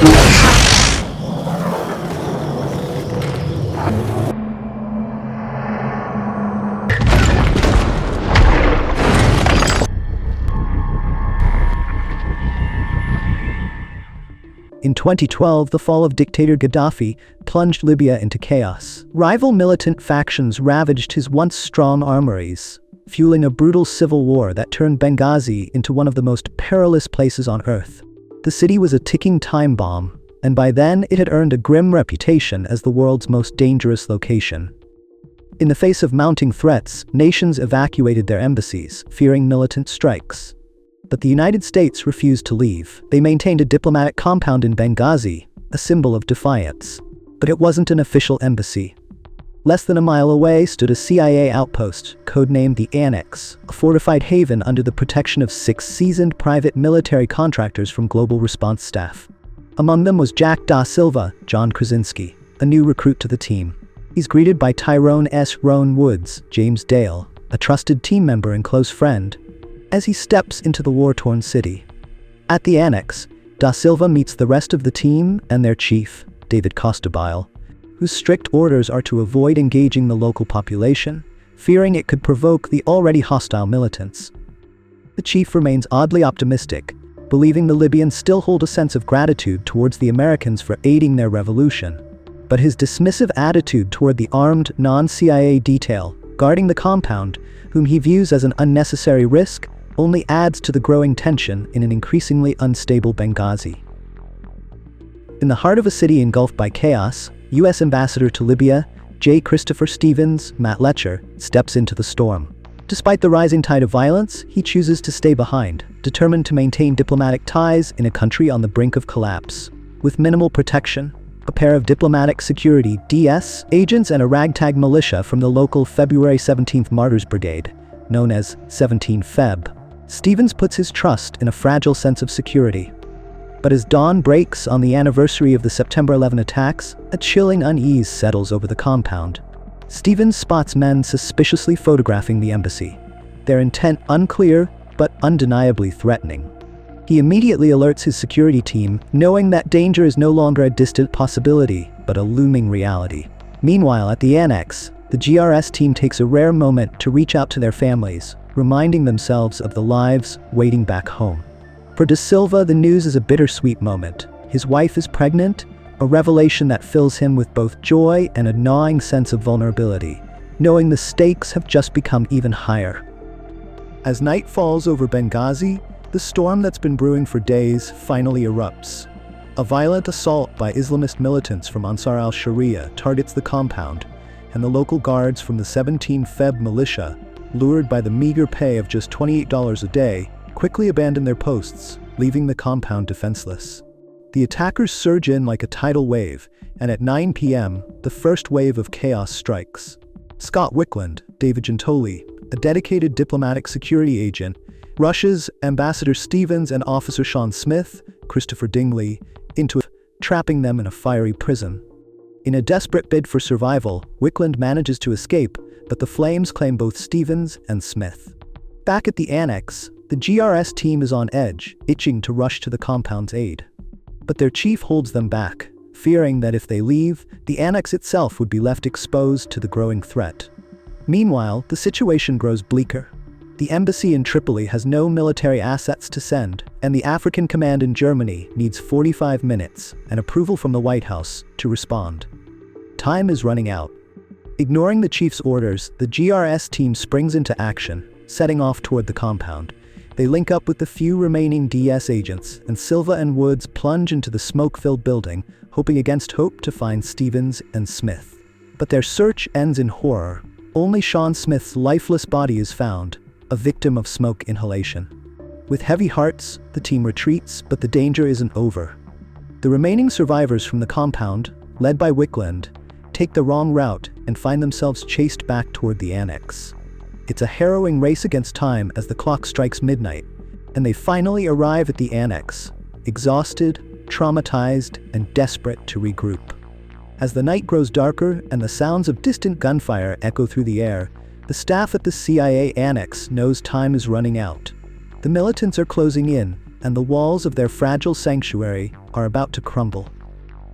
In 2012, the fall of dictator Gaddafi plunged Libya into chaos. Rival militant factions ravaged his once strong armories, fueling a brutal civil war that turned Benghazi into one of the most perilous places on earth. The city was a ticking time bomb, and by then it had earned a grim reputation as the world's most dangerous location. In the face of mounting threats, nations evacuated their embassies, fearing militant strikes. But the United States refused to leave. They maintained a diplomatic compound in Benghazi, a symbol of defiance. But it wasn't an official embassy. Less than a mile away stood a CIA outpost, codenamed the Annex, a fortified haven under the protection of 6 seasoned private military contractors from Global Response staff. Among them was Jack da Silva, John Krasinski, a new recruit to the team. He's greeted by Tyrone S. Roan Woods, James Dale, a trusted team member and close friend, as he steps into the war-torn city. At the Annex, Da Silva meets the rest of the team and their chief, David Costabile, whose strict orders are to avoid engaging the local population, fearing it could provoke the already hostile militants. The chief remains oddly optimistic, believing the Libyans still hold a sense of gratitude towards the Americans for aiding their revolution. But his dismissive attitude toward the armed, non-CIA detail guarding the compound, whom he views as an unnecessary risk, only adds to the growing tension in an increasingly unstable Benghazi. In the heart of a city engulfed by chaos, U.S. Ambassador to Libya, J. Christopher Stevens, Matt Letcher, steps into the storm. Despite the rising tide of violence, he chooses to stay behind, determined to maintain diplomatic ties in a country on the brink of collapse. With minimal protection, a pair of diplomatic security (DS) agents and a ragtag militia from the local February 17th Martyrs Brigade, known as 17 Feb, Stevens puts his trust in a fragile sense of security. But as dawn breaks on the anniversary of the September 11 attacks, a chilling unease settles over the compound. Stevens spots men suspiciously photographing the embassy, their intent unclear but undeniably threatening. He immediately alerts his security team, knowing that danger is no longer a distant possibility, but a looming reality. Meanwhile, at the Annex, the GRS team takes a rare moment to reach out to their families, reminding themselves of the lives waiting back home. For Da Silva, the news is a bittersweet moment. His wife is pregnant, a revelation that fills him with both joy and a gnawing sense of vulnerability, knowing the stakes have just become even higher. As night falls over Benghazi, the storm that's been brewing for days finally erupts. A violent assault by Islamist militants from Ansar al-Sharia targets the compound, and the local guards from the 17 Feb militia, lured by the meager pay of just $28 a day, quickly abandon their posts, leaving the compound defenseless. The attackers surge in like a tidal wave, and at 9 p.m., the first wave of chaos strikes. Scott Wickland, David Gentoli, a dedicated diplomatic security agent, rushes Ambassador Stevens and Officer Sean Smith, Christopher Dingley, into trapping them in a fiery prison. In a desperate bid for survival, Wickland manages to escape, but the flames claim both Stevens and Smith. Back at the Annex, the GRS team is on edge, itching to rush to the compound's aid. But their chief holds them back, fearing that if they leave, the Annex itself would be left exposed to the growing threat. Meanwhile, the situation grows bleaker. The embassy in Tripoli has no military assets to send, and the African command in Germany needs 45 minutes and approval from the White House to respond. Time is running out. Ignoring the chief's orders, the GRS team springs into action, setting off toward the compound. They link up with the few remaining DS agents, and Silva and Woods plunge into the smoke-filled building, hoping against hope to find Stevens and Smith. But their search ends in horror. Only Sean Smith's lifeless body is found, a victim of smoke inhalation. With heavy hearts, the team retreats, but the danger isn't over. The remaining survivors from the compound, led by Wickland, take the wrong route and find themselves chased back toward the Annex. It's a harrowing race against time as the clock strikes midnight, and they finally arrive at the Annex, exhausted, traumatized, and desperate to regroup. As the night grows darker and the sounds of distant gunfire echo through the air, the staff at the CIA Annex knows time is running out. The militants are closing in, and the walls of their fragile sanctuary are about to crumble.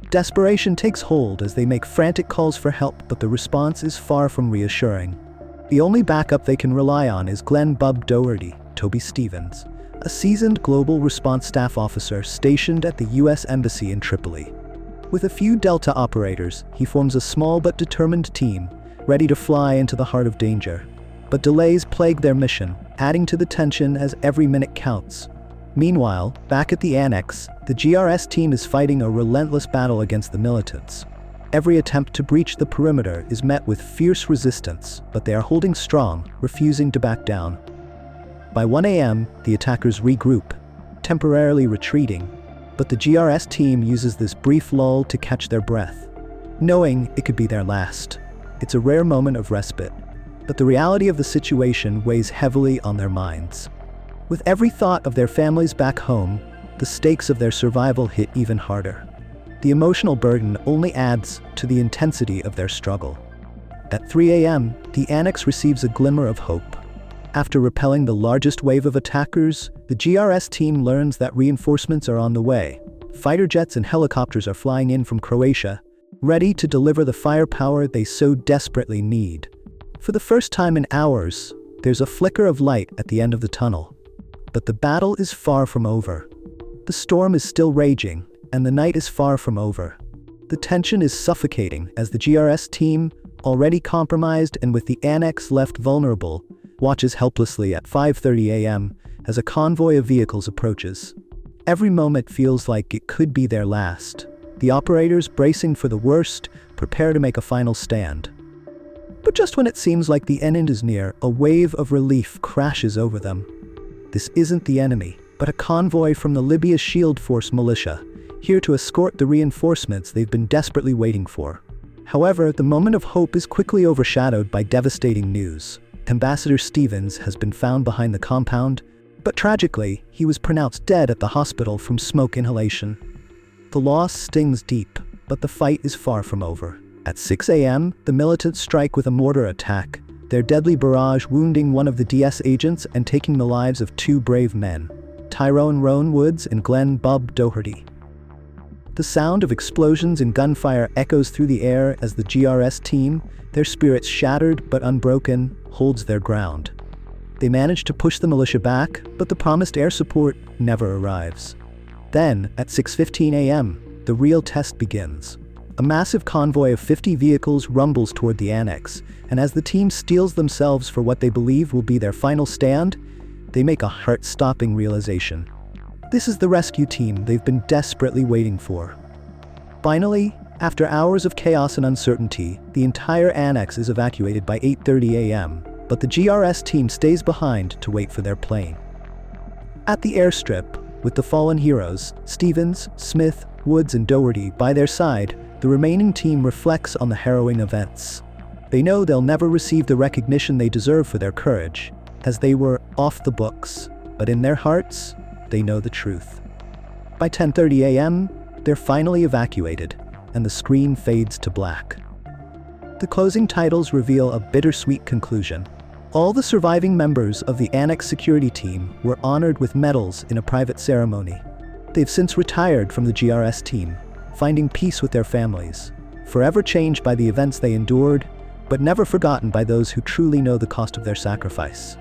Desperation takes hold as they make frantic calls for help, but the response is far from reassuring. The only backup they can rely on is Glenn "Bub" Doherty, Toby Stevens, a seasoned global response staff officer stationed at the U.S. Embassy in Tripoli. With a few Delta operators, he forms a small but determined team, ready to fly into the heart of danger. But delays plague their mission, adding to the tension as every minute counts. Meanwhile, back at the annex, the GRS team is fighting a relentless battle against the militants. Every attempt to breach the perimeter is met with fierce resistance, but they are holding strong, refusing to back down. By 1 a.m., the attackers regroup, temporarily retreating, but the GRS team uses this brief lull to catch their breath, knowing it could be their last. It's a rare moment of respite, but the reality of the situation weighs heavily on their minds. With every thought of their families back home, the stakes of their survival hit even harder. The emotional burden only adds to the intensity of their struggle. At 3 a.m., the annex receives a glimmer of hope. After repelling the largest wave of attackers, the GRS team learns that reinforcements are on the way. Fighter jets and helicopters are flying in from Croatia, ready to deliver the firepower they so desperately need. For the first time in hours, there's a flicker of light at the end of the tunnel. But the battle is far from over. The storm is still raging, and the night is far from over. The tension is suffocating as the GRS team, already compromised and with the annex left vulnerable, watches helplessly at 5:30 a.m. as a convoy of vehicles approaches. Every moment feels like it could be their last. The operators, bracing for the worst, prepare to make a final stand. But just when it seems like the end is near, a wave of relief crashes over them. This isn't the enemy, but a convoy from the Libya Shield Force militia, here to escort the reinforcements they've been desperately waiting for. However, the moment of hope is quickly overshadowed by devastating news. Ambassador Stevens has been found behind the compound, but tragically, he was pronounced dead at the hospital from smoke inhalation. The loss stings deep, but the fight is far from over. At 6 a.m., the militants strike with a mortar attack, their deadly barrage wounding one of the DS agents and taking the lives of two brave men, Tyrone Roan Woods and Glenn "Bub" Doherty. The sound of explosions and gunfire echoes through the air as the GRS team, their spirits shattered but unbroken, holds their ground. They manage to push the militia back, but the promised air support never arrives. Then, at 6:15 a.m., the real test begins. A massive convoy of 50 vehicles rumbles toward the annex, and as the team steels themselves for what they believe will be their final stand, they make a heart-stopping realization. This is the rescue team they've been desperately waiting for. Finally, after hours of chaos and uncertainty, the entire annex is evacuated by 8:30 a.m., but the GRS team stays behind to wait for their plane. At the airstrip, with the fallen heroes, Stevens, Smith, Woods, and Doherty by their side, the remaining team reflects on the harrowing events. They know they'll never receive the recognition they deserve for their courage, as they were off the books, but in their hearts, they know the truth. By 10:30 a.m., they're finally evacuated, and the screen fades to black. The closing titles reveal a bittersweet conclusion. All the surviving members of the Annex security team were honored with medals in a private ceremony. They've since retired from the GRS team, finding peace with their families, forever changed by the events they endured, but never forgotten by those who truly know the cost of their sacrifice.